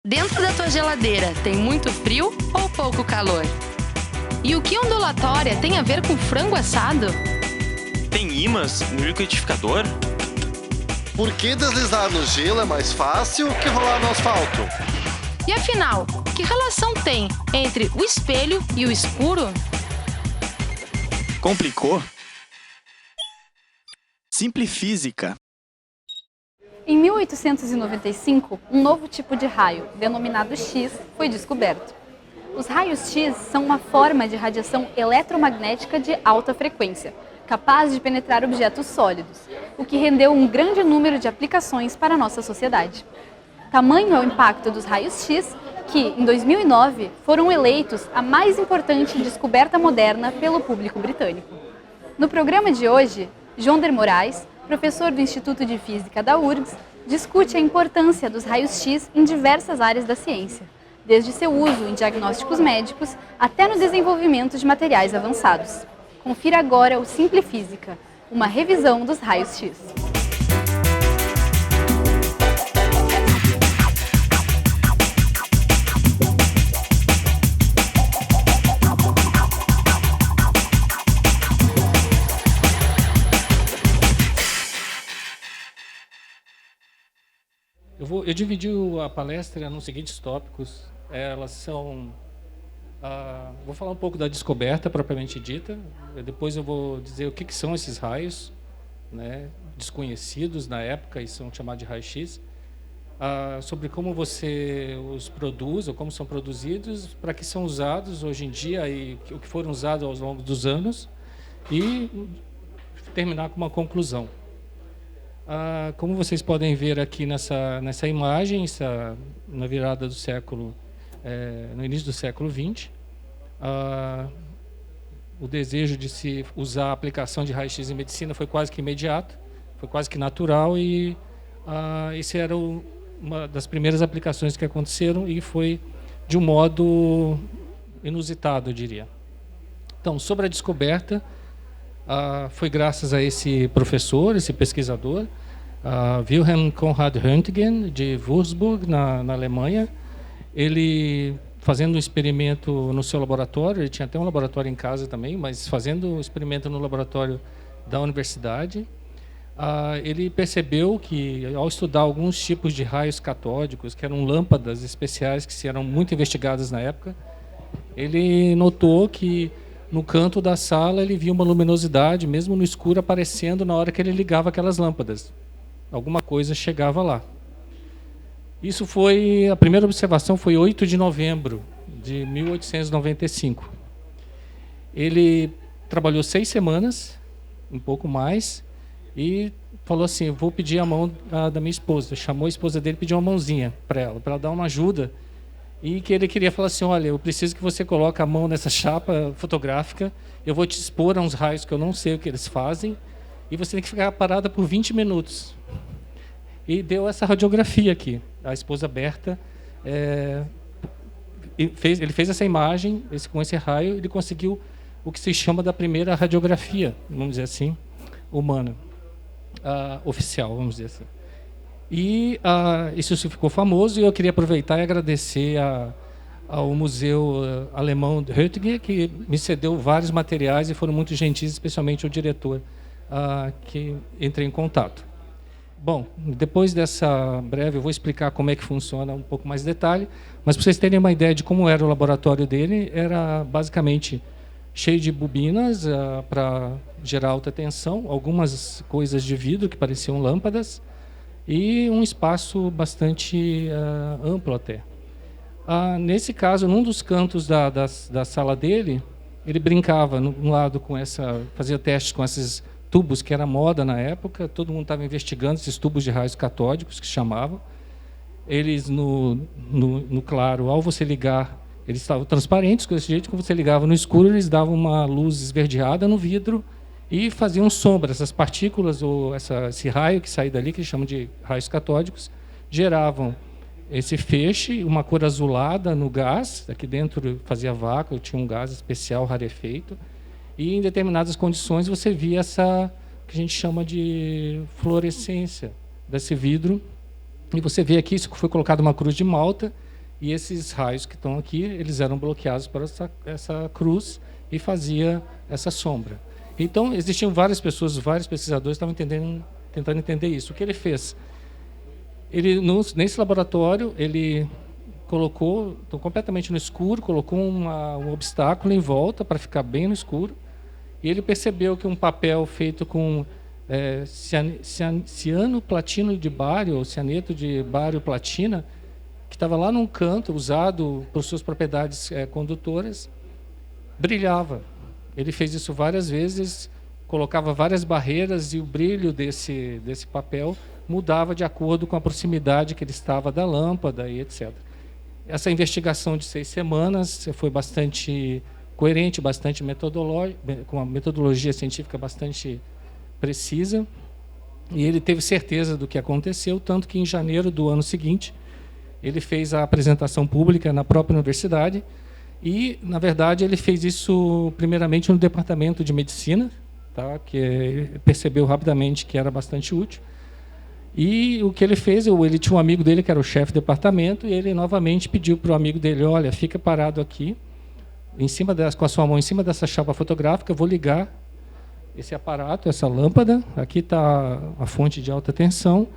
Dentro da tua geladeira tem muito frio ou pouco calor? E o que ondulatória tem a ver com frango assado? Tem ímãs no liquidificador? Por que deslizar no gelo é mais fácil que rolar no asfalto? E afinal, que relação tem entre o espelho e o escuro? Complicou? Simplifísica. Em 1895, um novo tipo de raio, denominado X, foi descoberto. Os raios X são uma forma de radiação eletromagnética de alta frequência, capaz de penetrar objetos sólidos, o que rendeu um grande número de aplicações para a nossa sociedade. Tamanho é o impacto dos raios X que, em 2009, foram eleitos a mais importante descoberta moderna pelo público britânico. No programa de hoje, Jonder Moraes, professor do Instituto de Física da URGS, discute a importância dos raios X em diversas áreas da ciência, desde seu uso em diagnósticos médicos até no desenvolvimento de materiais avançados. Confira agora o Simplifísica, uma revisão dos raios X. Eu dividi a palestra nos seguintes tópicos. Elas são... vou falar um pouco da descoberta propriamente dita. Depois eu vou dizer o que são esses raios, né, desconhecidos na época e são chamados de raio-x. Sobre como você os produz, ou como são produzidos, para que são usados hoje em dia e o que foram usados ao longo dos anos. E terminar com uma conclusão. Como vocês podem ver aqui nessa imagem, na virada do século, no início do século XX, o desejo de se usar a aplicação de raio-x em medicina foi quase que imediato, foi quase que natural e esse era uma das primeiras aplicações que aconteceram e foi de um modo inusitado, eu diria. Então, sobre a descoberta, foi graças a esse professor, esse pesquisador, Wilhelm Conrad Röntgen, de Würzburg, na Alemanha. Ele, fazendo um experimento no seu laboratório, ele tinha até um laboratório em casa também, mas fazendo um experimento no laboratório da universidade, ele percebeu que, ao estudar alguns tipos de raios catódicos, que eram lâmpadas especiais que eram muito investigadas na época, ele notou que no canto da sala ele via uma luminosidade, mesmo no escuro, aparecendo na hora que ele ligava aquelas lâmpadas. Alguma coisa chegava lá. Isso foi, a primeira observação foi 8 de novembro de 1895. Ele trabalhou 6 semanas, um pouco mais, e falou assim, vou pedir a mão da minha esposa. Chamou a esposa dele e pediu uma mãozinha para ela dar uma ajuda. E que ele queria falar assim, olha, eu preciso que você coloque a mão nessa chapa fotográfica, eu vou te expor a uns raios que eu não sei o que eles fazem, e você tem que ficar parada por 20 minutos. E deu essa radiografia aqui. A esposa Berta, ele fez essa imagem, com esse raio, ele conseguiu o que se chama da primeira radiografia, vamos dizer assim, humana, oficial, vamos dizer assim. E isso ficou famoso e eu queria aproveitar e agradecer ao Museu Alemão de Röntgen, que me cedeu vários materiais e foram muito gentis, especialmente o diretor, que entrei em contato. Bom, depois dessa breve, eu vou explicar como é que funciona um pouco mais de detalhe, mas para vocês terem uma ideia de como era o laboratório dele, era basicamente cheio de bobinas para gerar alta tensão, algumas coisas de vidro que pareciam lâmpadas, e um espaço bastante amplo até. Nesse caso, num dos cantos da sala dele, ele brincava, num lado, fazia testes com esses tubos, que era moda na época, todo mundo estava investigando esses tubos de raios catódicos, que chamavam. Eles, no claro, ao você ligar, eles estavam transparentes, desse jeito que você ligava no escuro, eles davam uma luz esverdeada no vidro, e faziam sombra. Essas partículas, ou esse raio que saía dali, que eles chamam de raios catódicos, geravam esse feixe, uma cor azulada no gás, aqui dentro fazia vácuo, tinha um gás especial, rarefeito, e em determinadas condições você via essa, que a gente chama de fluorescência desse vidro, e você vê aqui, isso foi colocado uma cruz de Malta, e esses raios que estão aqui, eles eram bloqueados por essa cruz e fazia essa sombra. Então, existiam várias pessoas, vários pesquisadores estavam tentando entender isso. O que ele fez? Nesse laboratório, ele colocou, completamente no escuro, colocou um obstáculo em volta para ficar bem no escuro, e ele percebeu que um papel feito com ciano platino de bário, ou cianeto de bário platina, que estava lá num canto, usado por suas propriedades condutoras, brilhava. Ele fez isso várias vezes, colocava várias barreiras e o brilho desse papel mudava de acordo com a proximidade que ele estava da lâmpada e etc. Essa investigação de 6 semanas foi bastante coerente, bastante com uma metodologia científica bastante precisa, e ele teve certeza do que aconteceu, tanto que em janeiro do ano seguinte ele fez a apresentação pública na própria universidade e, na verdade, ele fez isso primeiramente no departamento de medicina, tá? Que ele percebeu rapidamente que era bastante útil. E o que ele fez, ele tinha um amigo dele que era o chefe do departamento, e ele novamente pediu para o amigo dele: olha, fica parado aqui, com a sua mão em cima dessa chapa fotográfica, eu vou ligar esse aparato, essa lâmpada, aqui está a fonte de alta tensão,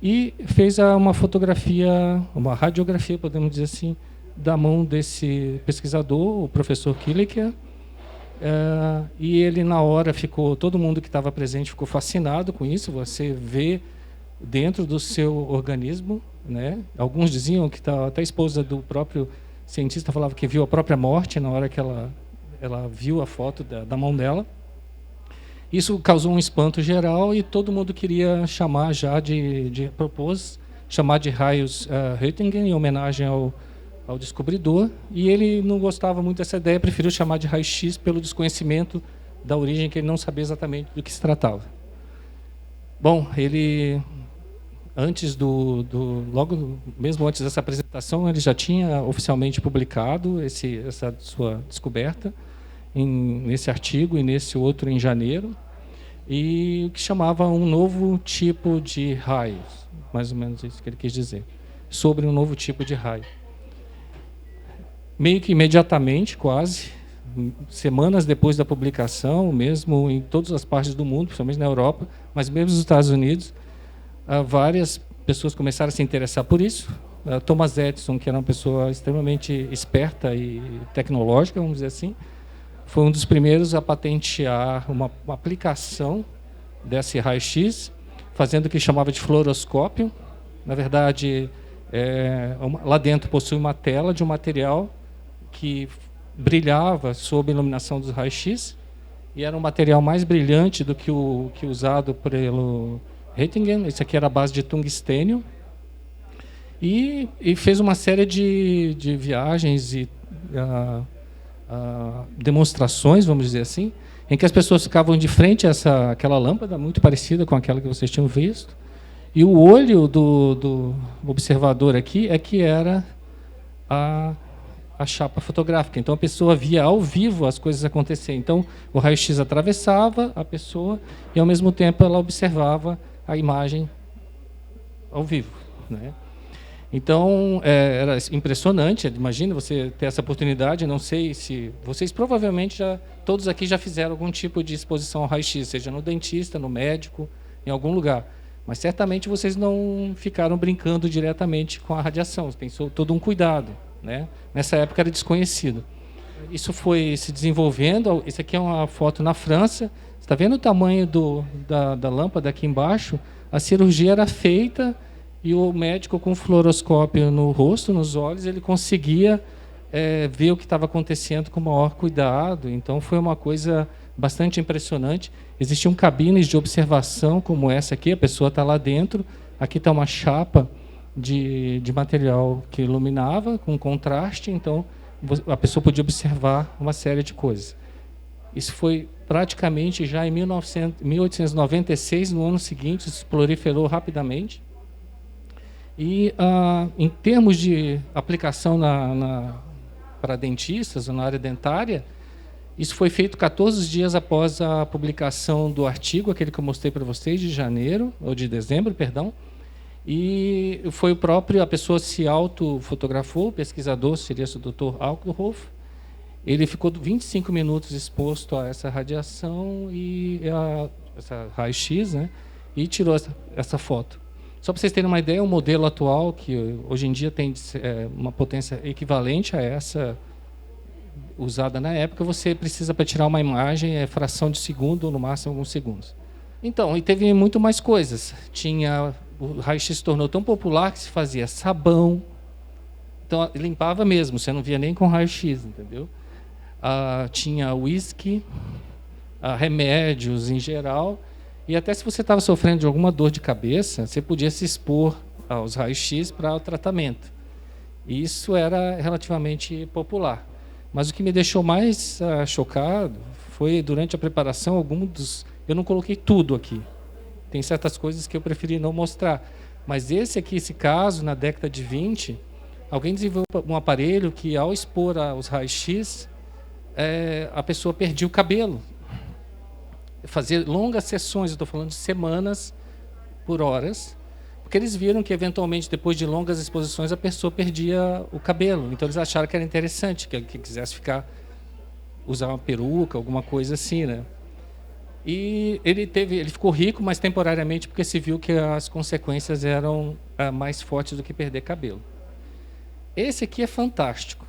e fez uma fotografia, uma radiografia, podemos dizer assim, da mão desse pesquisador, o professor Killiker, e ele, na hora, todo mundo que estava presente ficou fascinado com isso. Você vê dentro do seu organismo, né? Alguns diziam que até a esposa do próprio cientista falava que viu a própria morte na hora que ela viu a foto da mão dela. Isso causou um espanto geral e todo mundo queria chamar propôs chamar de raios Röntgen, em homenagem ao descobridor, e ele não gostava muito dessa ideia, preferiu chamar de raio-x pelo desconhecimento da origem, que ele não sabia exatamente do que se tratava. Bom, ele logo mesmo antes dessa apresentação, ele já tinha oficialmente publicado essa sua descoberta nesse artigo e nesse outro em janeiro, e que chamava um novo tipo de raios, mais ou menos isso que ele quis dizer, sobre um novo tipo de raio. Meio que imediatamente, quase, semanas depois da publicação, mesmo em todas as partes do mundo, principalmente na Europa, mas mesmo nos Estados Unidos, várias pessoas começaram a se interessar por isso. Thomas Edison, que era uma pessoa extremamente esperta e tecnológica, vamos dizer assim, foi um dos primeiros a patentear uma aplicação desse raio-x, fazendo o que chamava de fluoroscópio. Na verdade, lá dentro possui uma tela de um material que brilhava sob a iluminação dos raios-x, e era um material mais brilhante do que o usado pelo Röntgen. Esse aqui era a base de tungstênio, e fez uma série de viagens e demonstrações, vamos dizer assim, em que as pessoas ficavam de frente a aquela lâmpada, muito parecida com aquela que vocês tinham visto, e o olho do observador aqui que era a chapa fotográfica. Então a pessoa via ao vivo as coisas acontecerem. Então o raio-x atravessava a pessoa e ao mesmo tempo ela observava a imagem ao vivo, né? Então era impressionante. Imagina você ter essa oportunidade. Não sei se vocês provavelmente todos aqui já fizeram algum tipo de exposição ao raio-x, seja no dentista, no médico, em algum lugar. Mas certamente vocês não ficaram brincando diretamente com a radiação. Tem todo um cuidado, né? Nessa época era desconhecido. Isso foi se desenvolvendo. Isso aqui é uma foto na França. Você está vendo o tamanho da lâmpada aqui embaixo? A cirurgia era feita e o médico, com o fluoroscópio no rosto, nos olhos, ele conseguia ver o que estava acontecendo com o maior cuidado. Então foi uma coisa bastante impressionante. Existiam cabines de observação como essa aqui, a pessoa está lá dentro, aqui está uma chapa de material que iluminava com contraste, então a pessoa podia observar uma série de coisas. Isso foi praticamente já em 1896, no ano seguinte, isso proliferou rapidamente. E em termos de aplicação para dentistas, ou na área dentária, isso foi feito 14 dias após a publicação do artigo, aquele que eu mostrei para vocês, de dezembro, perdão. E foi a pessoa se autofotografou, o pesquisador, seria o Dr. Alkhoff. Ele ficou 25 minutos exposto a essa radiação e essa raio-x, né? E tirou essa foto. Só para vocês terem uma ideia, o modelo atual, que hoje em dia tem uma potência equivalente a essa usada na época, você precisa, para tirar uma imagem, fração de segundo, ou no máximo alguns segundos. Então, e teve muito mais coisas. O raio-x se tornou tão popular que se fazia sabão. Então, limpava mesmo, você não via nem com raio-x, entendeu? Tinha uísque, remédios em geral, e até se você estava sofrendo de alguma dor de cabeça, você podia se expor aos raios-x para o tratamento. E isso era relativamente popular. Mas o que me deixou mais chocado foi, durante a preparação, eu não coloquei tudo aqui. Tem certas coisas que eu preferi não mostrar. Mas esse caso, na década de 20, alguém desenvolveu um aparelho que, ao expor os raios-x, a pessoa perdia o cabelo. Fazer longas sessões, eu estou falando de semanas por horas, porque eles viram que, eventualmente, depois de longas exposições, a pessoa perdia o cabelo. Então, eles acharam que era interessante, que quisesse usar uma peruca, alguma coisa assim, né? E ele ficou rico, mas temporariamente, porque se viu que as consequências eram mais fortes do que perder cabelo. Esse aqui é fantástico.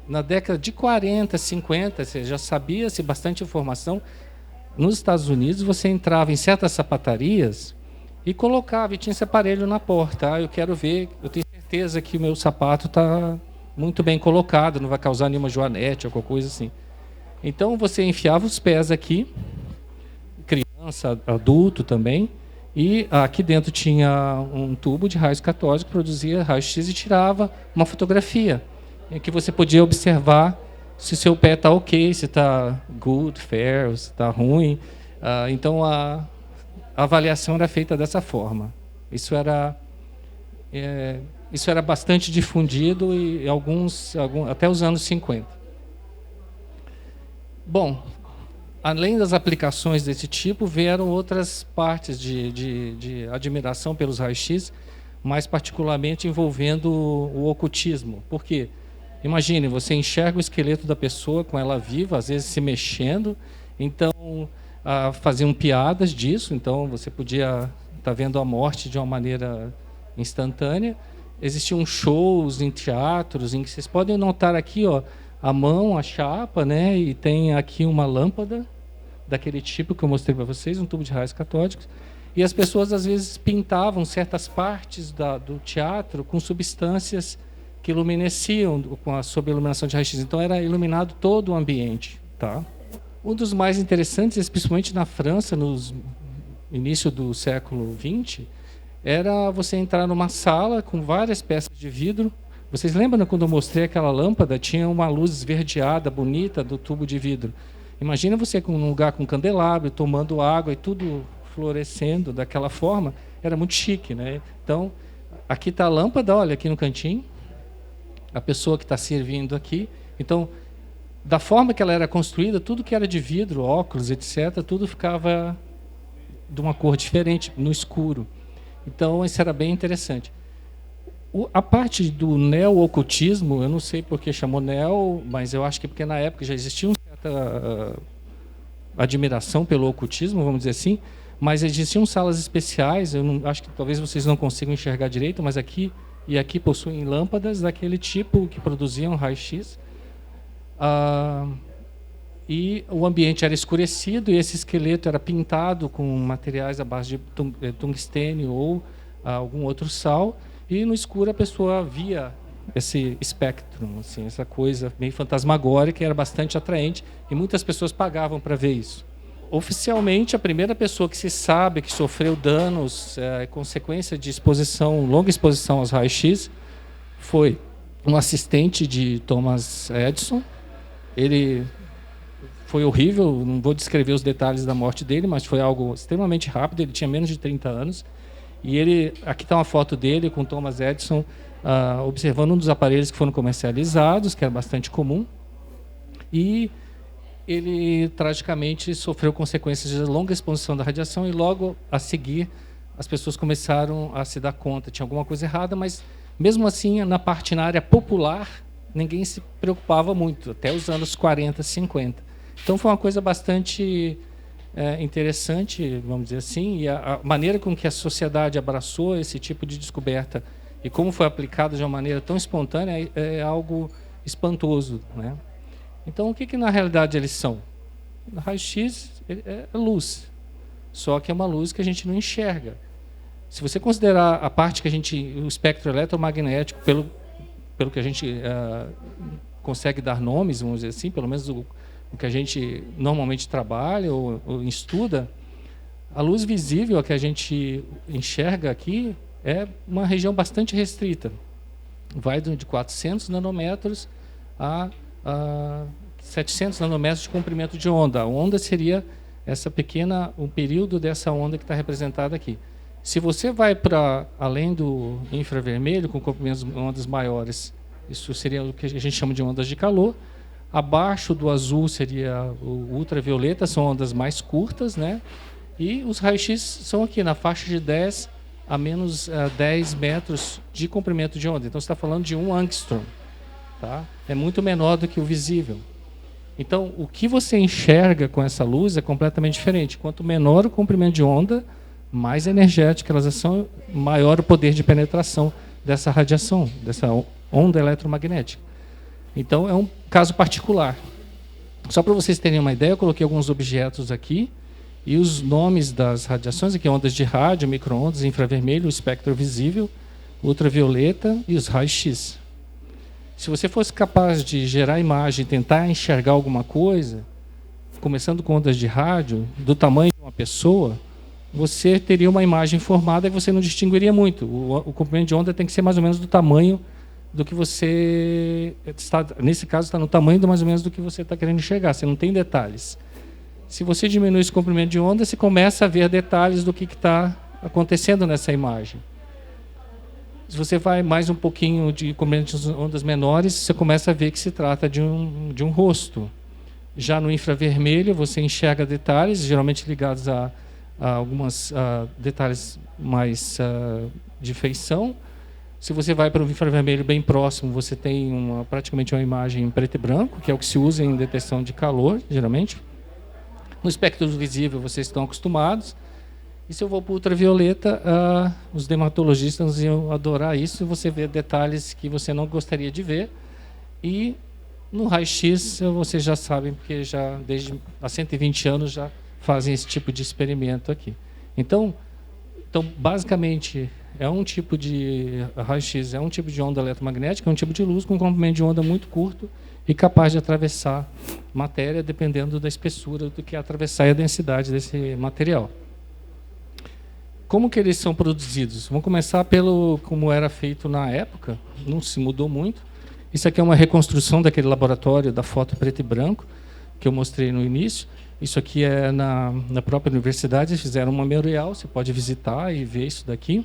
Na década de 40, 50, você já sabia-se bastante informação. Nos Estados Unidos, você entrava em certas sapatarias e colocava, e tinha esse aparelho na porta. Eu quero ver, eu tenho certeza que o meu sapato está muito bem colocado, não vai causar nenhuma joanete ou qualquer coisa assim. Então, você enfiava os pés aqui, criança, adulto também, e aqui dentro tinha um tubo de raios catódicos que produzia raio-x e tirava uma fotografia, em que você podia observar se seu pé está ok, se está good, fair, se está ruim. Então, a avaliação era feita dessa forma. Isso era bastante difundido e até os anos 50. Bom, além das aplicações desse tipo, vieram outras partes de admiração pelos raios-x, mais particularmente envolvendo o ocultismo. Por quê? Imagine, você enxerga o esqueleto da pessoa com ela viva, às vezes se mexendo, então faziam piadas disso, então você podia estar vendo a morte de uma maneira instantânea. Existiam shows em teatros, em que vocês podem notar aqui, a mão, a chapa, né, e tem aqui uma lâmpada daquele tipo que eu mostrei para vocês, um tubo de raios catódicos, e as pessoas às vezes pintavam certas partes do teatro com substâncias que ilumineciam sob a iluminação de raio-x. Então, era iluminado todo o ambiente. Tá? Um dos mais interessantes, principalmente na França, no início do século XX, era você entrar numa sala com várias peças de vidro. Vocês lembram quando eu mostrei aquela lâmpada? Tinha uma luz esverdeada, bonita, do tubo de vidro. Imagina você num lugar com candelabro, tomando água e tudo fluorescendo daquela forma. Era muito chique, né? Então, aqui está a lâmpada, olha, aqui no cantinho. A pessoa que está servindo aqui. Então, da forma que ela era construída, tudo que era de vidro, óculos, etc., tudo ficava de uma cor diferente, no escuro. Então, isso era bem interessante. A parte do neo-ocultismo, eu não sei por que chamou neo, mas eu acho que porque na época já existia uma certa admiração pelo ocultismo, vamos dizer assim, mas existiam salas especiais, acho que talvez vocês não consigam enxergar direito, mas aqui e aqui possuem lâmpadas daquele tipo que produziam raio-x. E o ambiente era escurecido e esse esqueleto era pintado com materiais à base de tungstênio ou algum outro sal. E no escuro a pessoa via esse espectro, assim, essa coisa meio fantasmagórica, era bastante atraente e muitas pessoas pagavam para ver isso. Oficialmente, a primeira pessoa que se sabe que sofreu danos consequência de longa exposição aos raios-x foi um assistente de Thomas Edison. Ele foi horrível, não vou descrever os detalhes da morte dele, mas foi algo extremamente rápido, ele tinha menos de 30 anos. E aqui está uma foto dele com Thomas Edison observando um dos aparelhos que foram comercializados, que era bastante comum. E ele, tragicamente, sofreu consequências de longa exposição da radiação e, logo a seguir, as pessoas começaram a se dar conta, tinha alguma coisa errada, mas mesmo assim, na área popular, ninguém se preocupava muito, até os anos 40, 50. Então foi uma coisa bastante interessante, vamos dizer assim, e a maneira com que a sociedade abraçou esse tipo de descoberta e como foi aplicada de uma maneira tão espontânea é algo espantoso, né? Então, o que na realidade eles são? O raio-x é luz, só que é uma luz que a gente não enxerga. Se você considerar a parte que o espectro eletromagnético, pelo que a gente consegue dar nomes, vamos dizer assim, pelo menos o que a gente normalmente trabalha ou estuda, a luz visível que a gente enxerga aqui é uma região bastante restrita. Vai de 400 nanômetros a 700 nanômetros de comprimento de onda. A onda seria um período dessa onda que está representada aqui. Se você vai para além do infravermelho, com comprimentos de ondas maiores, isso seria o que a gente chama de ondas de calor. Abaixo do azul seria o ultravioleta, são ondas mais curtas, né? E os raios-x são aqui, na faixa de 10 a menos 10 metros de comprimento de onda. Então, você está falando de 1 angstrom. Tá? É muito menor do que o visível. Então, o que você enxerga com essa luz é completamente diferente. Quanto menor o comprimento de onda, mais energética elas são, maior o poder de penetração dessa radiação, dessa onda eletromagnética. Então, é um caso particular. Só para vocês terem uma ideia, eu coloquei alguns objetos aqui, e os nomes das radiações, aqui ondas de rádio, micro-ondas, infravermelho, o espectro visível, ultravioleta e os raios-x. Se você fosse capaz de gerar imagem, tentar enxergar alguma coisa, começando com ondas de rádio, do tamanho de uma pessoa, você teria uma imagem formada que você não distinguiria muito. O comprimento de onda tem que ser mais ou menos do tamanho do que você está, nesse caso, está no tamanho mais ou menos do que você está querendo enxergar. Você não tem detalhes. Se você diminui esse comprimento de onda, você começa a ver detalhes do que está acontecendo nessa imagem. Se você vai mais um pouquinho de comprimento de ondas menores, você começa a ver que se trata de um rosto. Já no infravermelho, você enxerga detalhes, geralmente ligados a alguns detalhes mais de feição. Se você vai para o infravermelho bem próximo, você tem praticamente uma imagem em preto e branco, que é o que se usa em detecção de calor, geralmente. No espectro visível, vocês estão acostumados. E se eu vou para o ultravioleta, os dermatologistas iam adorar isso, você vê detalhes que você não gostaria de ver. E no raio-x, vocês já sabem, porque já desde há 120 anos já fazem esse tipo de experimento aqui. Então basicamente, é um tipo de raio-x, é um tipo de onda eletromagnética, é um tipo de luz com um comprimento de onda muito curto e capaz de atravessar matéria, dependendo da espessura do que atravessar e a densidade desse material. Como que eles são produzidos? Vamos começar pelo como era feito na época, não se mudou muito. Isso aqui é uma reconstrução daquele laboratório da foto preto e branco, que eu mostrei no início. Isso aqui é na própria universidade, eles fizeram um memorial, você pode visitar e ver isso daqui.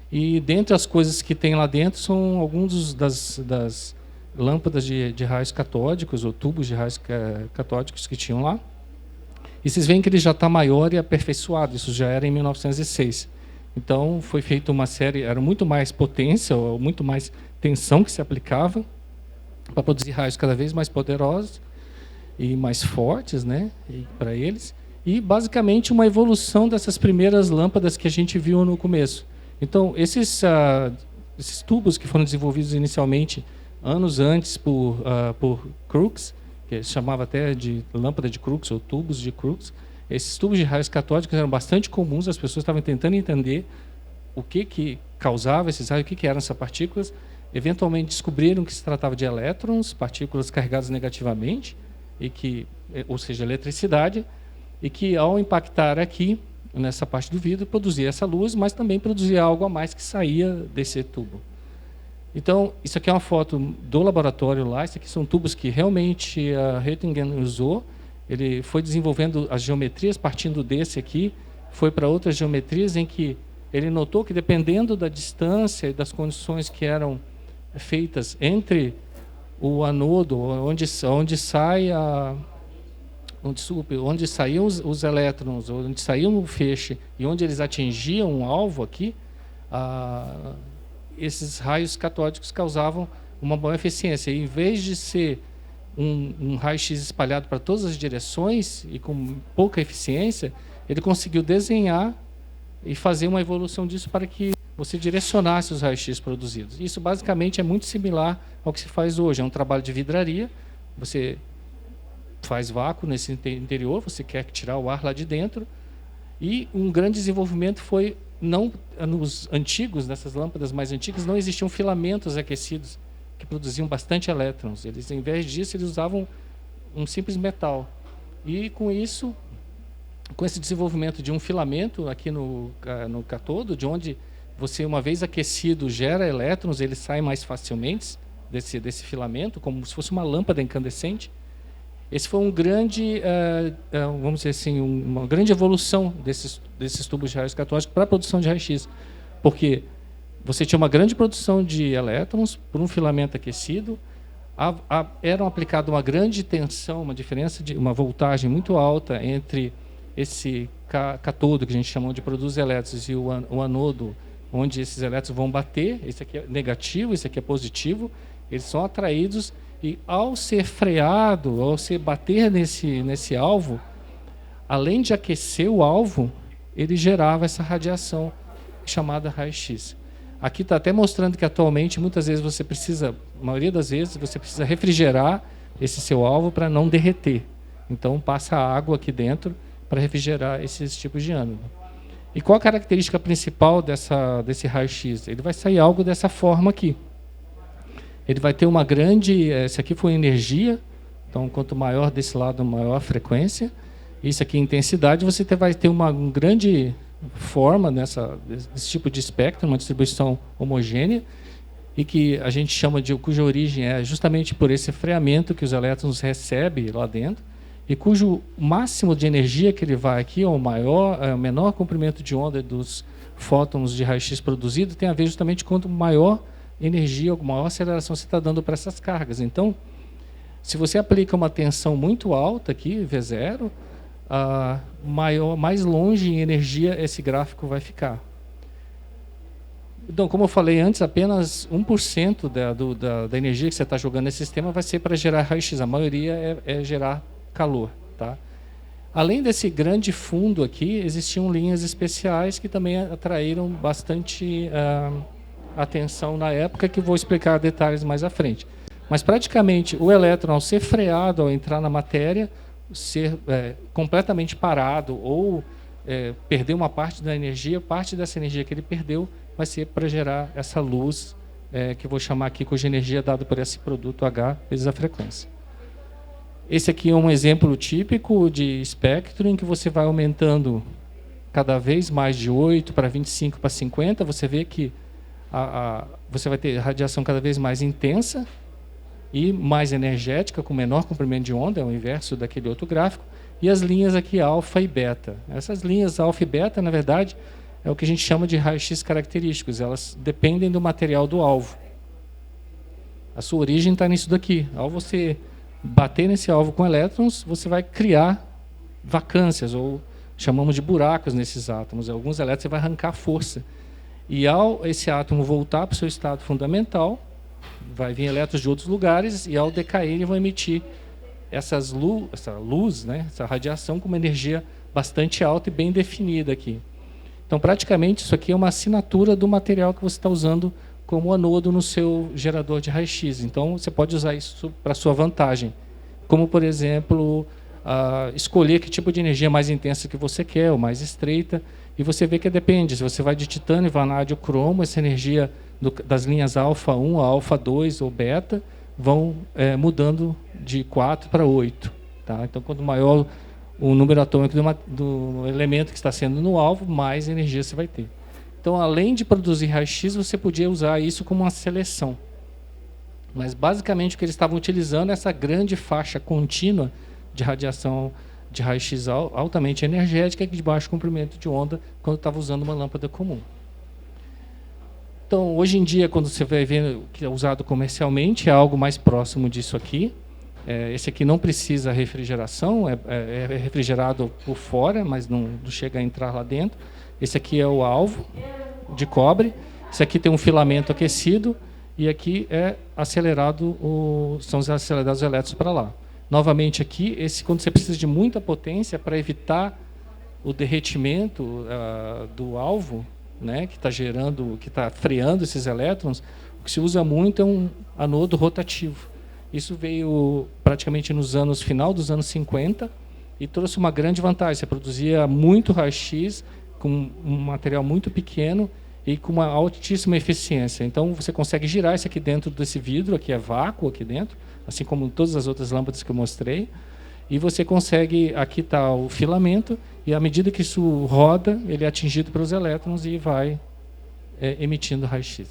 E dentre as coisas que tem lá dentro são alguns das lâmpadas de raios catódicos, ou tubos de raios catódicos que tinham lá. E vocês veem que ele já está maior e aperfeiçoado, isso já era em 1906. Então, foi feita uma série, era muito mais potência, ou muito mais tensão que se aplicava para produzir raios cada vez mais poderosos e mais fortes, né, para eles. E, basicamente, uma evolução dessas primeiras lâmpadas que a gente viu no começo. Então, esses tubos que foram desenvolvidos inicialmente, anos antes, por Crookes, que se chamava até de lâmpada de Crookes, ou tubos de Crookes, esses tubos de raios catódicos eram bastante comuns, as pessoas estavam tentando entender o que causava esses raios, o que eram essas partículas. Eventualmente descobriram que se tratava de elétrons, partículas carregadas negativamente, ou seja, eletricidade, e que ao impactar aqui, nessa parte do vidro, produzia essa luz, mas também produzia algo a mais que saía desse tubo. Então, isso aqui é uma foto do laboratório lá, isso aqui são tubos que realmente a Röntgen usou. Ele foi desenvolvendo as geometrias, partindo desse aqui, foi para outras geometrias em que ele notou que, dependendo da distância e das condições que eram feitas entre o anodo, onde sai onde saíam os elétrons, onde saíam o feixe e onde eles atingiam um alvo aqui, esses raios catódicos causavam uma boa eficiência. E, em vez de ser um raio-x espalhado para todas as direções e com pouca eficiência, ele conseguiu desenhar e fazer uma evolução disso para que você direcionasse os raios-x produzidos. Isso, basicamente, é muito similar ao que se faz hoje. É um trabalho de vidraria, você faz vácuo nesse interior, você quer tirar o ar lá de dentro, e um grande desenvolvimento foi, não nos antigos, nessas lâmpadas mais antigas, não existiam filamentos aquecidos que produziam bastante elétrons. Eles, em vez disso, eles usavam um simples metal. E, com isso, com esse desenvolvimento de um filamento aqui no catodo, de onde você, uma vez aquecido, gera elétrons, eles saem mais facilmente desse filamento, como se fosse uma lâmpada incandescente. Esse foi um grande, vamos dizer assim, uma grande evolução desses tubos de raios catódicos para a produção de raio-x, porque você tinha uma grande produção de elétrons por um filamento aquecido, era aplicada uma grande tensão, uma diferença de uma voltagem muito alta entre esse catodo, que a gente chama de produz elétrons, e o anodo, onde esses elétrons vão bater. Esse aqui é negativo, esse aqui é positivo. Eles são atraídos e, ao ser freado, ao se bater nesse alvo, além de aquecer o alvo, ele gerava essa radiação chamada raio-x. Aqui está até mostrando que, atualmente, muitas vezes você precisa, a maioria das vezes, você precisa refrigerar esse seu alvo para não derreter. Então, passa água aqui dentro para refrigerar esses tipos de ânodo. E qual a característica principal desse raio-x? Ele vai sair algo dessa forma aqui. Ele vai ter uma grande... Esse aqui foi energia, então quanto maior desse lado, maior a frequência. Isso aqui, intensidade, você vai ter uma grande forma desse tipo de espectro, uma distribuição homogênea, e que a gente chama de... cuja origem é justamente por esse freamento que os elétrons recebem lá dentro, e cujo máximo de energia que ele vai aqui, ou o menor comprimento de onda dos fótons de raio-x produzido, tem a ver justamente quanto maior energia, ou maior aceleração você está dando para essas cargas. Então, se você aplica uma tensão muito alta aqui, V0, mais longe em energia esse gráfico vai ficar. Então, como eu falei antes, apenas 1% da energia que você está jogando nesse sistema vai ser para gerar raio-x. A maioria é gerar calor. Tá? Além desse grande fundo aqui, existiam linhas especiais que também atraíram bastante atenção na época, que vou explicar detalhes mais à frente. Mas, praticamente, o elétron, ao ser freado, ao entrar na matéria, ser completamente parado ou perder uma parte da energia, parte dessa energia que ele perdeu vai ser para gerar essa luz, que eu vou chamar aqui, cuja energia é dada por esse produto H vezes a frequência. Esse aqui é um exemplo típico de espectro em que você vai aumentando cada vez mais de 8 para 25 para 50. Você vê que você vai ter radiação cada vez mais intensa e mais energética, com menor comprimento de onda, é o inverso daquele outro gráfico. E as linhas aqui, alfa e beta. Essas linhas alfa e beta, na verdade, é o que a gente chama de raio-x característicos. Elas dependem do material do alvo. A sua origem está nisso daqui. Ao você bater nesse alvo com elétrons, você vai criar vacâncias, ou chamamos de buracos nesses átomos. Alguns elétrons você vai arrancar força. E ao esse átomo voltar para o seu estado fundamental, vai vir elétrons de outros lugares, e ao decair, eles vão emitir essa luz, né, essa radiação com uma energia bastante alta e bem definida aqui. Então, praticamente, isso aqui é uma assinatura do material que você está usando como anodo no seu gerador de raio-x. Então, você pode usar isso para sua vantagem. Como, por exemplo, escolher que tipo de energia mais intensa que você quer, ou mais estreita. E você vê que depende. Se você vai de titânio, vanádio, cromo, essa energia das linhas alfa 1, alfa 2 ou beta vão mudando de 4 para 8. Tá? Então, quanto maior o número atômico do elemento que está sendo no alvo, mais energia você vai ter. Então, além de produzir raio-x, você podia usar isso como uma seleção. Mas, basicamente, o que eles estavam utilizando é essa grande faixa contínua de radiação de raio-x altamente energética, de baixo comprimento de onda, quando estava usando uma lâmpada comum. Então, hoje em dia, quando você vai ver que é usado comercialmente, é algo mais próximo disso aqui. Esse aqui não precisa refrigeração, é refrigerado por fora, mas não chega a entrar lá dentro. Esse aqui é o alvo de cobre. Esse aqui tem um filamento aquecido e aqui é acelerado, são os acelerados elétrons para lá. Novamente aqui, quando você precisa de muita potência para evitar o derretimento do alvo, né, que está freando esses elétrons, o que se usa muito é um anodo rotativo. Isso veio praticamente final dos anos 50 e trouxe uma grande vantagem. Você produzia muito raio-x com um material muito pequeno e com uma altíssima eficiência. Então, você consegue girar isso aqui dentro desse vidro, aqui é vácuo aqui dentro, assim como todas as outras lâmpadas que eu mostrei. E você consegue, aqui está o filamento, e à medida que isso roda, ele é atingido pelos elétrons e vai emitindo raio-x.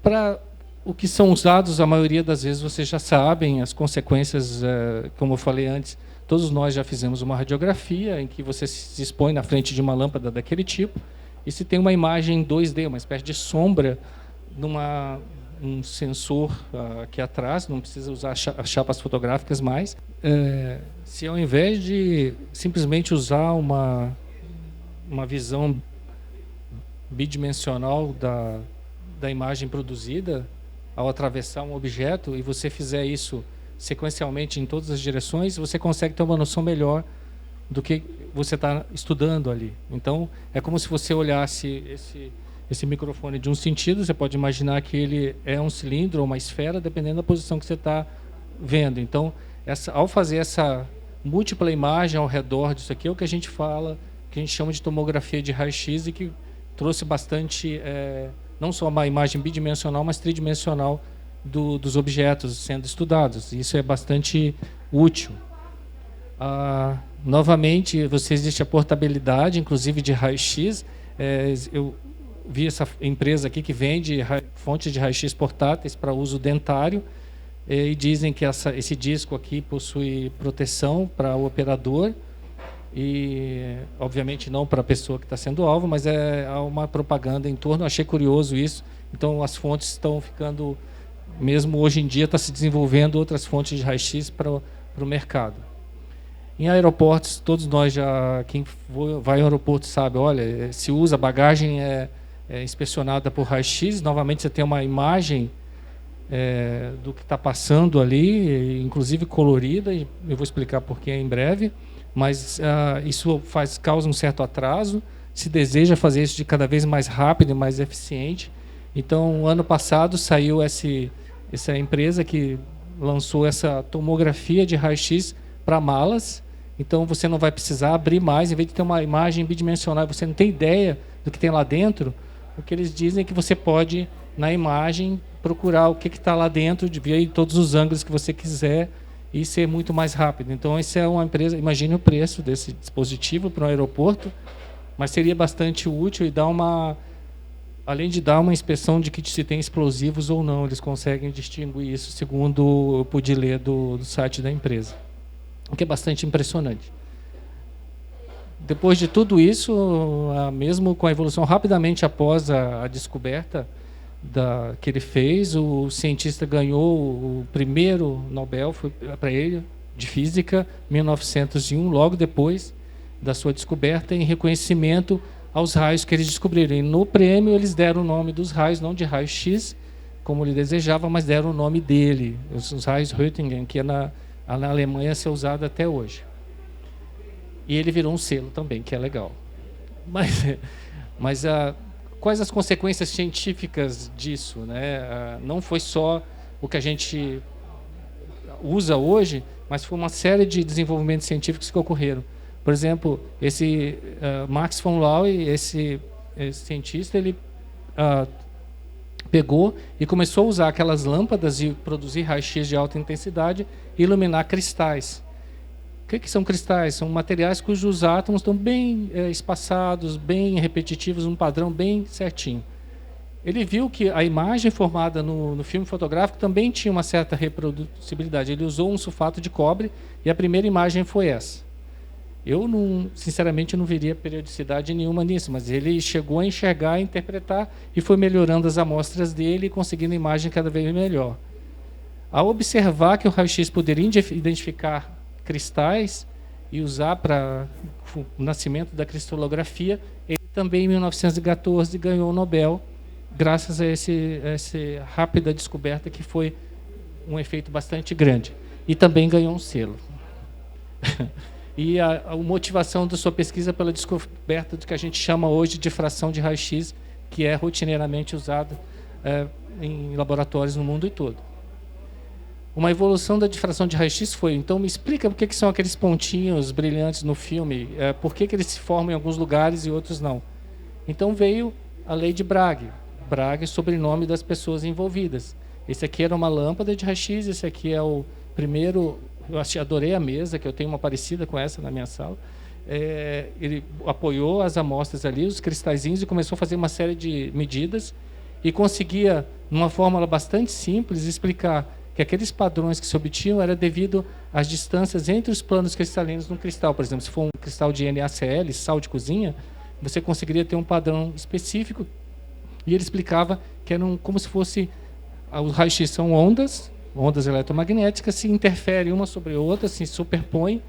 Para o que são usados, a maioria das vezes vocês já sabem, as consequências, como eu falei antes, todos nós já fizemos uma radiografia em que você se expõe na frente de uma lâmpada daquele tipo, e se tem uma imagem 2D, uma espécie de sombra, um sensor aqui atrás, não precisa usar as chapas fotográficas mais. Se ao invés de simplesmente usar uma visão bidimensional da imagem produzida, ao atravessar um objeto, e você fizer isso sequencialmente em todas as direções, você consegue ter uma noção melhor do que você está estudando ali. Então, é como se você olhasse esse microfone de um sentido, você pode imaginar que ele é um cilindro ou uma esfera, dependendo da posição que você está vendo. Então, ao fazer essa múltipla imagem ao redor disso aqui, é o que a gente chama de tomografia de raio-x, e que trouxe bastante, não só uma imagem bidimensional, mas tridimensional dos objetos sendo estudados. Isso é bastante útil. Novamente, existe a portabilidade, inclusive de raio-x. Eu vi essa empresa aqui que vende fontes de raio-x portáteis para uso dentário, e dizem que esse disco aqui possui proteção para o operador, e obviamente não para a pessoa que está sendo alvo, mas há uma propaganda em torno. Eu achei curioso isso. Então as fontes estão ficando, mesmo hoje em dia, está se desenvolvendo outras fontes de raio-x para o mercado. Em aeroportos, todos nós quem vai ao aeroporto sabe, olha, se usa, a bagagem é inspecionada por raio-x. Novamente você tem uma imagem do que está passando ali, inclusive colorida, e eu vou explicar por que em breve. Mas isso causa um certo atraso. Se deseja fazer isso de cada vez mais rápido e mais eficiente. Então, ano passado saiu essa empresa que lançou essa tomografia de raio-x para malas. Então, você não vai precisar abrir mais, em vez de ter uma imagem bidimensional, você não tem ideia do que tem lá dentro. O que eles dizem é que você pode, na imagem, procurar o que está lá dentro, de ver todos os ângulos que você quiser, e ser muito mais rápido. Então, essa é uma empresa, imagine o preço desse dispositivo para um aeroporto, mas seria bastante útil e além de dar uma inspeção de que se tem explosivos ou não, eles conseguem distinguir isso, segundo eu pude ler do site da empresa, o que é bastante impressionante. Depois de tudo isso, mesmo com a evolução rapidamente após a descoberta que ele fez, o cientista ganhou o primeiro Nobel, foi para ele, de física, em 1901, logo depois da sua descoberta, em reconhecimento aos raios que eles descobriram. E no prêmio eles deram o nome dos raios, não de raio-x, como ele desejava, mas deram o nome dele, os raios Röntgen, que na Alemanha é usado até hoje. E ele virou um selo também, que é legal. Mas quais as consequências científicas disso, né? Não foi só o que a gente usa hoje, mas foi uma série de desenvolvimentos científicos que ocorreram. Por exemplo, esse Max von Laue, esse cientista, ele pegou e começou a usar aquelas lâmpadas e produzir raio-x de alta intensidade e iluminar cristais. O que são cristais? São materiais cujos átomos estão bem espaçados, bem repetitivos, um padrão bem certinho. Ele viu que a imagem formada no filme fotográfico também tinha uma certa reproduzibilidade. Ele usou um sulfato de cobre e a primeira imagem foi essa. Eu, sinceramente, não veria periodicidade nenhuma nisso, mas ele chegou a enxergar, a interpretar, e foi melhorando as amostras dele e conseguindo a imagem cada vez melhor. Ao observar que o raio-x poderia identificar cristais e usar para o nascimento da cristalografia, ele também, em 1914, ganhou o Nobel, graças a essa rápida descoberta, que foi um efeito bastante grande. E também ganhou um selo. E a motivação da sua pesquisa pela descoberta do que a gente chama hoje de difração de raio-x, que é rotineiramente usado em laboratórios no mundo todo. Uma evolução da difração de raio-x foi, então me explica por que são aqueles pontinhos brilhantes no filme, por que eles se formam em alguns lugares e outros não. Então veio a lei de Bragg. Bragg é o sobrenome das pessoas envolvidas. Esse aqui era uma lâmpada de raio-x, esse aqui é o primeiro, eu adorei a mesa, que eu tenho uma parecida com essa na minha sala. Ele apoiou as amostras ali, os cristalzinhos, e começou a fazer uma série de medidas e conseguia, numa fórmula bastante simples, explicar que aqueles padrões que se obtinham era devido às distâncias entre os planos cristalinos no cristal. Por exemplo, se for um cristal de NaCl, sal de cozinha, você conseguiria ter um padrão específico, e ele explicava que eram como se fosse, os raios-x são ondas eletromagnéticas, se interferem uma sobre a outra, se superpõem,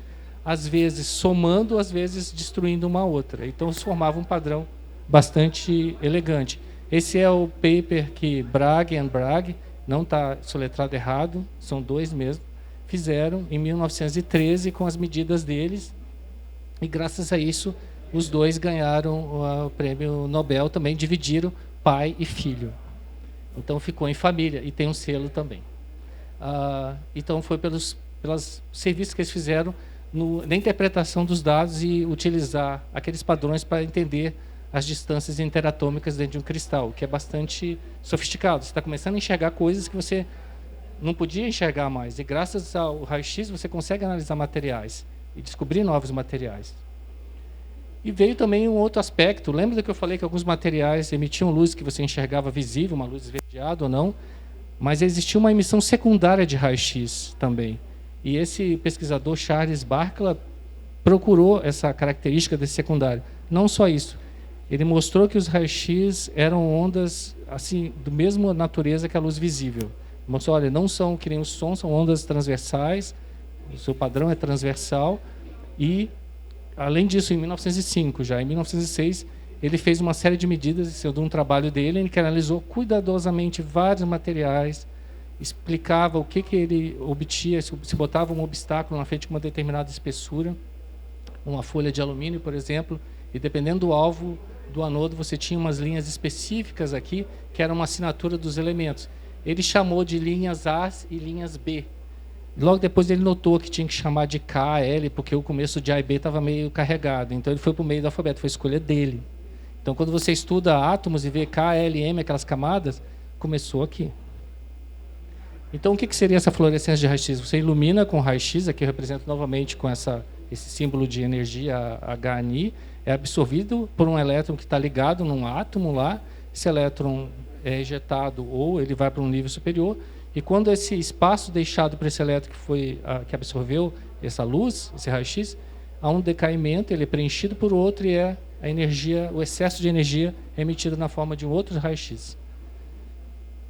às vezes somando, às vezes destruindo uma outra. Então se formava um padrão bastante elegante. Esse é o paper que Bragg, não está soletrado errado, são dois mesmo, fizeram em 1913 com as medidas deles, e graças a isso os dois ganharam o prêmio Nobel, também dividiram pai e filho. Então ficou em família, e tem um selo também. Então foi pelos serviços que eles fizeram na interpretação dos dados e utilizar aqueles padrões para entender as distâncias interatômicas dentro de um cristal, que é bastante sofisticado. Você está começando a enxergar coisas que você não podia enxergar mais. E graças ao raio-x você consegue analisar materiais e descobrir novos materiais. E veio também um outro aspecto. Lembra que eu falei que alguns materiais emitiam luz que você enxergava visível, uma luz esverdeada ou não? Mas existia uma emissão secundária de raio-x também. E esse pesquisador, Charles Barkla, procurou essa característica desse secundário. Não só isso. Ele mostrou que os raios-x eram ondas assim, do mesmo natureza que a luz visível. Mostrou, olha, não são que nem o som, são ondas transversais, o seu padrão é transversal. E, além disso, em 1905, já em 1906, ele fez uma série de medidas, isso de um trabalho dele, em que analisou cuidadosamente vários materiais, explicava o que ele obtinha, se botava um obstáculo na frente com uma determinada espessura, uma folha de alumínio, por exemplo, e dependendo do alvo do anodo, você tinha umas linhas específicas aqui, que eram uma assinatura dos elementos. Ele chamou de linhas A e linhas B. Logo depois ele notou que tinha que chamar de K, L, porque o começo de A e B estava meio carregado. Então ele foi para o meio do alfabeto, foi escolha dele. Então quando você estuda átomos e vê K, L, M, aquelas camadas, começou aqui. Então o que seria essa fluorescência de raio-x? Você ilumina com raio-x, aqui eu represento novamente com esse símbolo de energia HNI, é absorvido por um elétron que está ligado num átomo lá, esse elétron é ejetado ou ele vai para um nível superior, e quando esse espaço deixado por esse elétron que absorveu essa luz, esse raio-x, há um decaimento, ele é preenchido por outro e a energia, o excesso de energia é emitido na forma de um outro raio-x.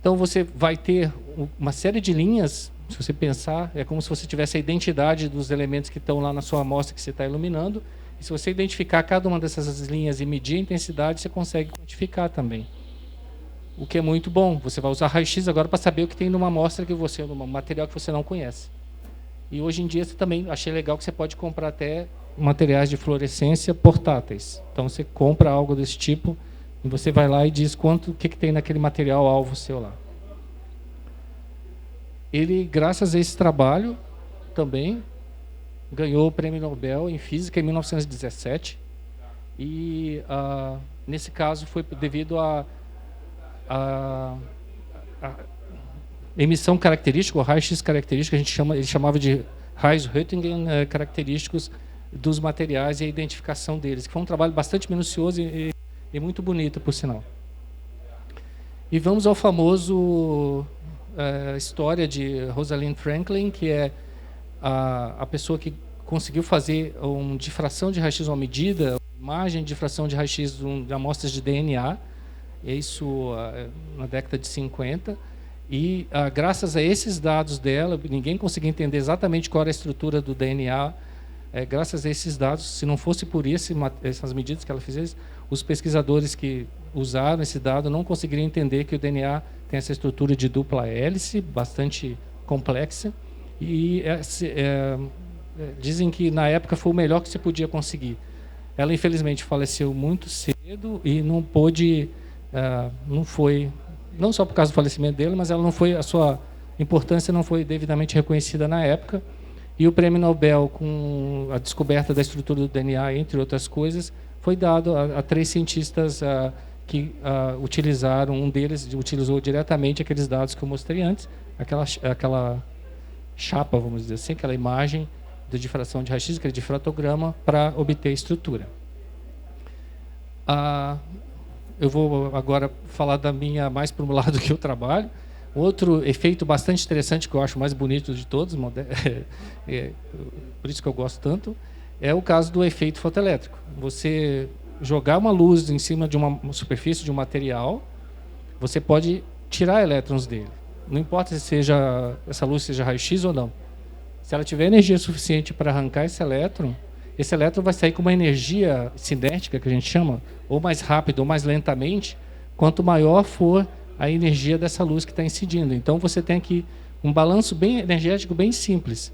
Então você vai ter uma série de linhas, se você pensar, é como se você tivesse a identidade dos elementos que estão lá na sua amostra que você está iluminando, e se você identificar cada uma dessas linhas e medir a intensidade, você consegue quantificar também. O que é muito bom. Você vai usar raio-x agora para saber o que tem numa amostra que você, num material que você não conhece. E hoje em dia você também, achei legal que você pode comprar até materiais de fluorescência portáteis. Então você compra algo desse tipo e você vai lá e diz o que tem naquele material alvo seu lá. Ele, graças a esse trabalho, também ganhou o Prêmio Nobel em Física em 1917. E, nesse caso, foi devido à emissão característica, ou raio-x característica, ele chamava de raios Röntgen característicos dos materiais e a identificação deles, que foi um trabalho bastante minucioso e muito bonito, por sinal. E vamos ao famoso história de Rosalind Franklin, que é a pessoa que conseguiu fazer uma difração de raio-x, uma medida, uma imagem de difração de raio-x de amostras de DNA, isso na década de 50, E, graças a esses dados dela, ninguém conseguia entender exatamente qual era a estrutura do DNA. Graças a esses dados, se não fosse por essas medidas que ela fez, os pesquisadores que usaram esse dado não conseguiriam entender que o DNA tem essa estrutura de dupla hélice, bastante complexa. E dizem que, na época, foi o melhor que se podia conseguir. Ela, infelizmente, faleceu muito cedo e não pôde... não foi... Não só por causa do falecimento dele, mas ela não foi, a sua importância não foi devidamente reconhecida na época. E o Prêmio Nobel, com a descoberta da estrutura do DNA, entre outras coisas, foi dado a 3 cientistas que utilizaram, um deles utilizou diretamente aqueles dados que eu mostrei antes, aquela chapa, vamos dizer assim, aquela imagem de difração de raio-x, aquele difratograma, para obter estrutura. Eu vou agora falar da minha mais para o lado que eu trabalho. Outro efeito bastante interessante, que eu acho mais bonito de todos, por isso que eu gosto tanto, é o caso do efeito fotoelétrico. Você jogar uma luz em cima de uma superfície, de um material, você pode tirar elétrons dele. Não importa se essa luz seja raio-x ou não. Se ela tiver energia suficiente para arrancar esse elétron vai sair com uma energia cinética, que a gente chama, ou mais rápido ou mais lentamente, quanto maior for a energia dessa luz que está incidindo. Então, você tem aqui um balanço bem energético bem simples.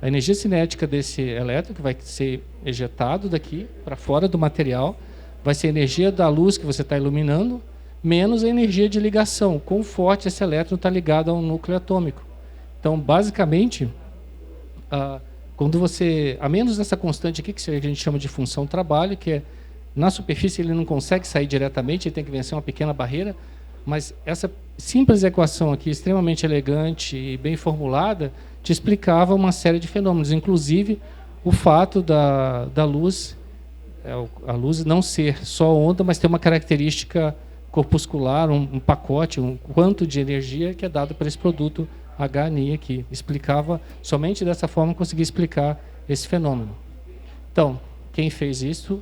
A energia cinética desse elétron, que vai ser ejetado daqui para fora do material, vai ser a energia da luz que você está iluminando, menos a energia de ligação, quão forte esse elétron está ligado ao núcleo atômico. Então, basicamente, quando você, a menos essa constante aqui, que a gente chama de função trabalho, que é, na superfície ele não consegue sair diretamente, ele tem que vencer uma pequena barreira, mas essa simples equação aqui, extremamente elegante e bem formulada, te explicava uma série de fenômenos, inclusive o fato da luz, a luz não ser só onda, mas ter uma característica corpuscular, um pacote, um quanto de energia que é dado por esse produto HNI aqui. Explicava, somente dessa forma conseguia explicar esse fenômeno. Então, quem fez isso?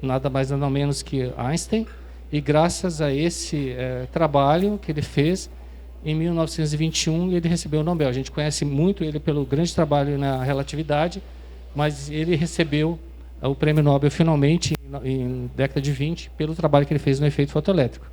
Nada mais nada menos que Einstein, e graças a esse trabalho que ele fez, em 1921 ele recebeu o Nobel. A gente conhece muito ele pelo grande trabalho na relatividade, mas ele recebeu o Prêmio Nobel finalmente, em década de 20, pelo trabalho que ele fez no efeito fotoelétrico.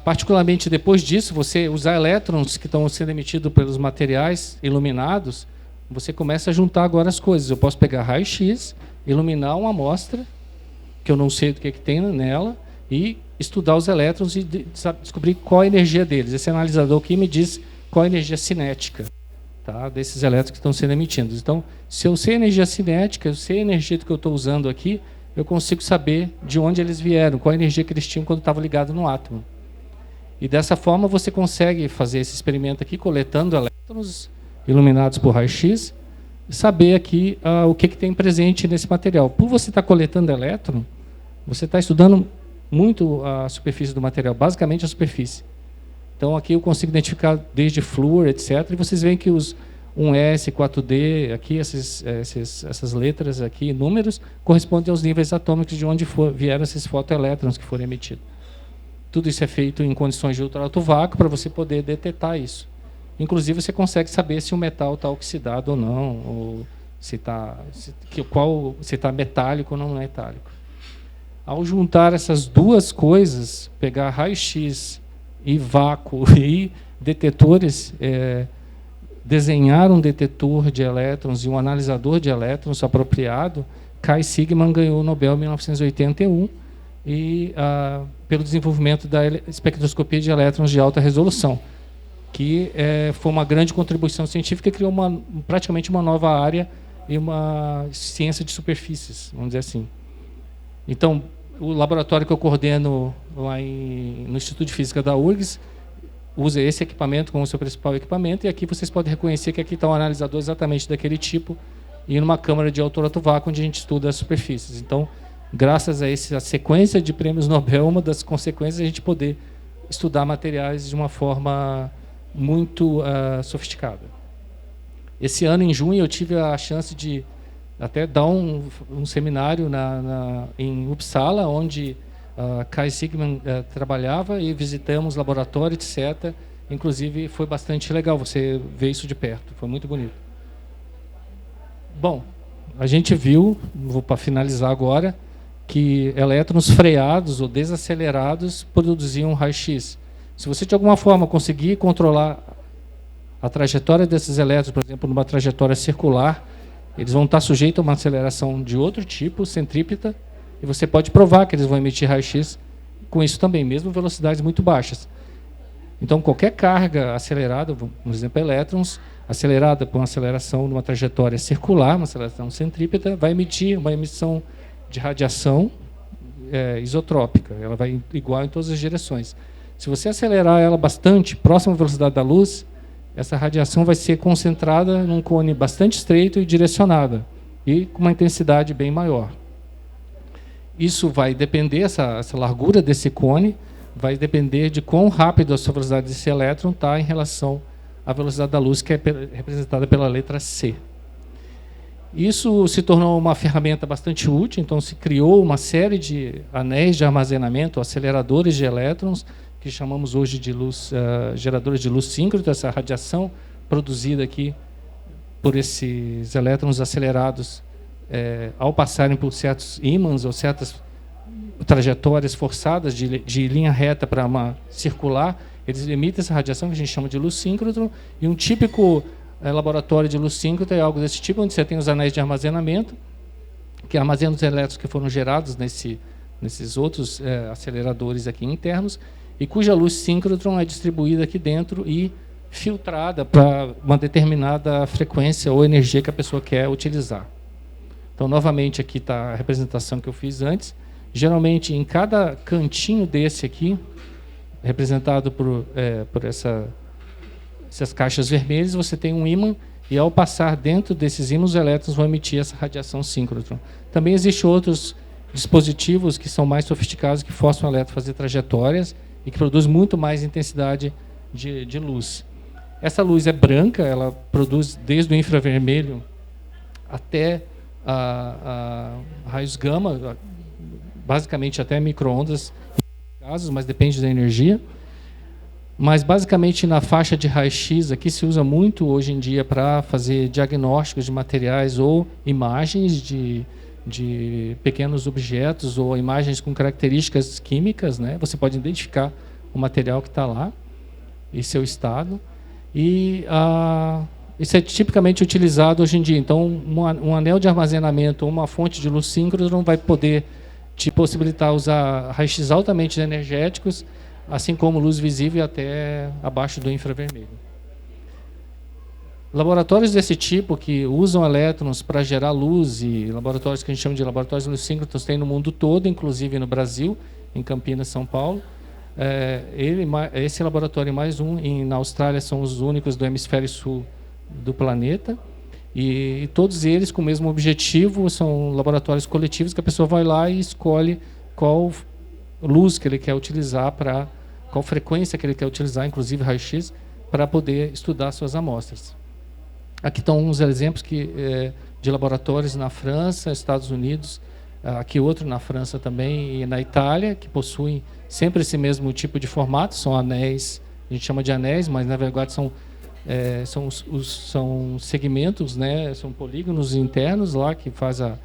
Particularmente depois disso, você usar elétrons que estão sendo emitidos pelos materiais iluminados, você começa a juntar agora as coisas. Eu posso pegar raio-x, iluminar uma amostra, que eu não sei do que tem nela, e estudar os elétrons e descobrir qual a energia deles. Esse analisador aqui me diz qual a energia cinética, tá, desses elétrons que estão sendo emitidos. Então, se eu sei a energia cinética, eu sei a energia que eu estou usando aqui, eu consigo saber de onde eles vieram, qual a energia que eles tinham quando estavam ligados no átomo. E dessa forma você consegue fazer esse experimento aqui, coletando elétrons iluminados por raio-x, e saber aqui o que tem presente nesse material. Por você estar coletando elétron, você está estudando muito a superfície do material, basicamente a superfície. Então aqui eu consigo identificar desde flúor, etc. E vocês veem que os 1s, 4d, aqui essas letras aqui, números, correspondem aos níveis atômicos de onde vieram esses fotoelétrons que foram emitidos. Tudo isso é feito em condições de ultra-alto vácuo para você poder detectar isso. Inclusive, você consegue saber se o metal está oxidado ou não, ou se está metálico ou não metálico. Ao juntar essas duas coisas, pegar raio-x e vácuo e detetores, desenhar um detetor de elétrons e um analisador de elétrons apropriado, Kai Sigman ganhou o Nobel em 1981 pelo desenvolvimento da espectroscopia de elétrons de alta resolução, que foi uma grande contribuição científica e criou praticamente uma nova área e uma ciência de superfícies, vamos dizer assim. Então, o laboratório que eu coordeno lá no Instituto de Física da URGS usa esse equipamento como seu principal equipamento, e aqui vocês podem reconhecer que aqui está um analisador exatamente daquele tipo e numa câmara de ultra-alto vácuo onde a gente estuda as superfícies. Então, graças a essa sequência de prêmios Nobel, uma das consequências é a gente poder estudar materiais de uma forma muito sofisticada. Esse ano, em junho, eu tive a chance de até dar um seminário em Uppsala, onde Kai Sigman trabalhava e visitamos laboratório, etc. Inclusive, foi bastante legal você ver isso de perto. Foi muito bonito. Bom, a gente viu, vou para finalizar agora, que elétrons freados ou desacelerados produziam raio-x. Se você, de alguma forma, conseguir controlar a trajetória desses elétrons, por exemplo, numa trajetória circular, eles vão estar sujeitos a uma aceleração de outro tipo, centrípeta, e você pode provar que eles vão emitir raio-x com isso também, mesmo velocidades muito baixas. Então, qualquer carga acelerada, por exemplo, elétrons, acelerada por uma aceleração numa trajetória circular, uma aceleração centrípeta, vai emitir uma emissão de radiação isotrópica. Ela vai igual em todas as direções. Se você acelerar ela bastante, próxima à velocidade da luz, essa radiação vai ser concentrada num cone bastante estreito e direcionada, e com uma intensidade bem maior. Isso vai depender, essa largura desse cone, vai depender de quão rápido a sua velocidade desse elétron está em relação à velocidade da luz, que é representada pela letra C. Isso se tornou uma ferramenta bastante útil, então se criou uma série de anéis de armazenamento, aceleradores de elétrons, que chamamos hoje de geradores de luz síncrona, essa radiação produzida aqui por esses elétrons acelerados ao passarem por certos ímãs ou certas trajetórias forçadas de linha reta para uma circular, eles emitem essa radiação que a gente chama de luz síncrona, e um típico laboratório de luz síncrona é algo desse tipo, onde você tem os anéis de armazenamento, que armazenam os elétrons que foram gerados nesses outros aceleradores aqui internos, e cuja luz síncrotron é distribuída aqui dentro e filtrada para uma determinada frequência ou energia que a pessoa quer utilizar. Então, novamente, aqui está a representação que eu fiz antes. Geralmente, em cada cantinho desse aqui, representado por essas caixas vermelhas, você tem um ímã, e ao passar dentro desses ímãs, os elétrons vão emitir essa radiação síncrotron. Também existem outros dispositivos que são mais sofisticados, que forçam o elétron a fazer trajetórias e que produzem muito mais intensidade de luz. Essa luz é branca, ela produz desde o infravermelho até raios gama, basicamente até micro-ondas, casos, mas depende da energia. Mas, basicamente, na faixa de raio-x, aqui se usa muito hoje em dia para fazer diagnósticos de materiais ou imagens de pequenos objetos ou imagens com características químicas, né? Você pode identificar o material que está lá e seu estado. E isso é tipicamente utilizado hoje em dia. Então, um anel de armazenamento ou uma fonte de luz síncrona vai poder te possibilitar usar raios-x altamente energéticos, assim como luz visível até abaixo do infravermelho. Laboratórios desse tipo, que usam elétrons para gerar luz, e laboratórios que a gente chama de laboratórios de luz síncronos, tem no mundo todo, inclusive no Brasil, em Campinas, São Paulo. Esse laboratório e mais um na Austrália são os únicos do hemisfério sul do planeta, e todos eles com o mesmo objetivo, são laboratórios coletivos que a pessoa vai lá e escolhe qual luz que ele quer utilizar, qual frequência que ele quer utilizar, inclusive raio-x, para poder estudar suas amostras. Aqui estão uns exemplos de laboratórios na França, Estados Unidos, aqui outro na França também e na Itália, que possuem sempre esse mesmo tipo de formato, são anéis, a gente chama de anéis, mas na verdade são segmentos, né, são polígonos internos lá que faz a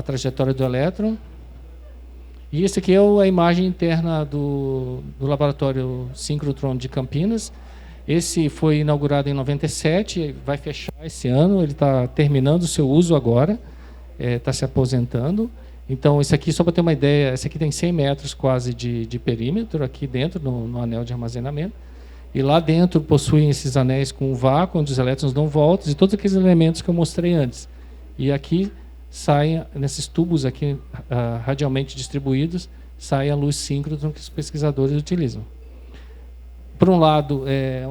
trajetória do elétron. E esse aqui é a imagem interna do laboratório síncrotron de Campinas. Esse foi inaugurado em 97, vai fechar esse ano, ele está terminando o seu uso agora, está se aposentando. Então, esse aqui, só para ter uma ideia, esse aqui tem 100 metros quase de perímetro, aqui dentro, no anel de armazenamento. E lá dentro possuem esses anéis com vácuo, onde os elétrons dão voltas, e todos aqueles elementos que eu mostrei antes. E aqui saem, nesses tubos aqui radialmente distribuídos, sai a luz síncrotron que os pesquisadores utilizam. Por um lado, é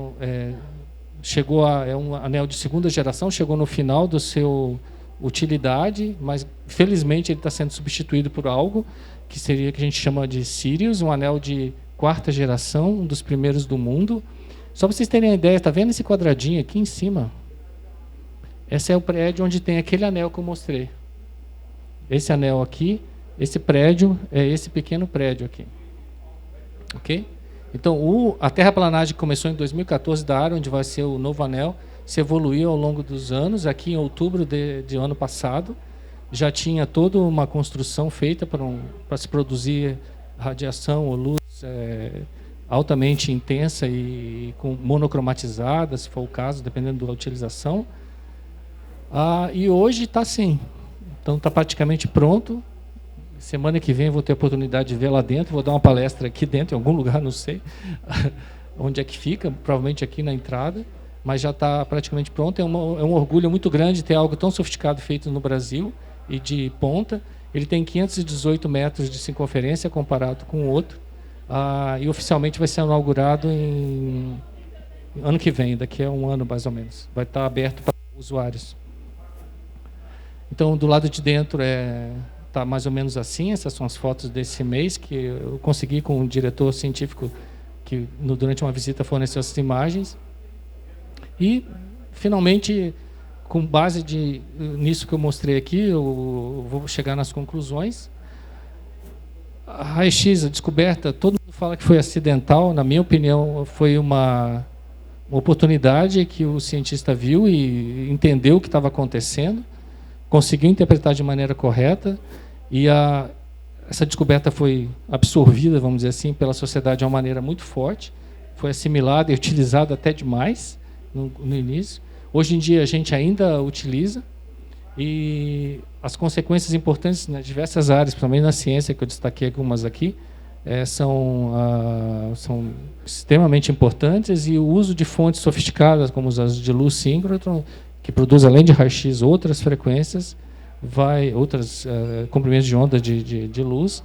um anel de segunda geração, chegou no final da sua utilidade, mas felizmente ele está sendo substituído por algo que a gente chama de Sirius, um anel de quarta geração, um dos primeiros do mundo. Só para vocês terem uma ideia, está vendo esse quadradinho aqui em cima? Esse é o prédio onde tem aquele anel que eu mostrei. Esse anel aqui, Esse prédio é esse pequeno prédio aqui. Ok? Então, a terraplanagem que começou em 2014 da área onde vai ser o novo anel, se evoluiu ao longo dos anos. Aqui em outubro de ano passado, já tinha toda uma construção feita para se produzir radiação ou luz altamente intensa e monocromatizada, se for o caso, dependendo da utilização. E hoje está assim. Então, está praticamente pronto. Semana que vem eu vou ter a oportunidade de ver lá dentro, vou dar uma palestra aqui dentro, em algum lugar, não sei onde é que fica, provavelmente aqui na entrada, mas já está praticamente pronto. É um orgulho muito grande ter algo tão sofisticado feito no Brasil e de ponta. Ele tem 518 metros de circunferência comparado com o outro, e oficialmente vai ser inaugurado em ano que vem, daqui a um ano mais ou menos. Vai estar aberto para usuários. Então, do lado de dentro está mais ou menos assim. Essas são as fotos desse mês que eu consegui com um diretor científico que durante uma visita forneceu essas imagens. E, finalmente, com base nisso que eu mostrei aqui, eu vou chegar nas conclusões. A raio-x, a descoberta, todo mundo fala que foi acidental. Na minha opinião, foi uma oportunidade que o cientista viu e entendeu o que estava acontecendo, conseguiu interpretar de maneira correta, e essa descoberta foi absorvida, vamos dizer assim, pela sociedade de uma maneira muito forte, foi assimilada e utilizada até demais no início. Hoje em dia a gente ainda utiliza, e as consequências importantes nas diversas áreas, principalmente na ciência, que eu destaquei algumas aqui, são extremamente importantes, e o uso de fontes sofisticadas, como as de luz síncrotron, que produz, além de raio-x, outras frequências, outros comprimentos de onda de luz,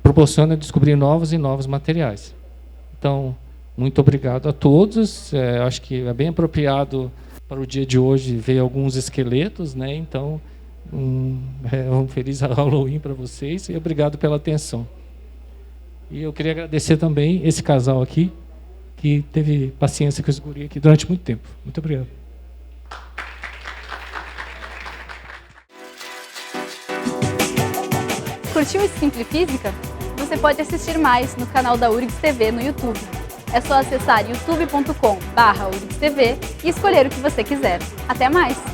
proporciona descobrir novos e novos materiais. Então, muito obrigado a todos. Acho que é bem apropriado para o dia de hoje ver alguns esqueletos, né? Então, um feliz Halloween para vocês e obrigado pela atenção. E eu queria agradecer também esse casal aqui, que teve paciência com esse guri aqui durante muito tempo. Muito obrigado. Curtiu esse Simpli Física? Você pode assistir mais no canal da URGS TV no YouTube. É só acessar youtube.com/URGS TV e escolher o que você quiser. Até mais!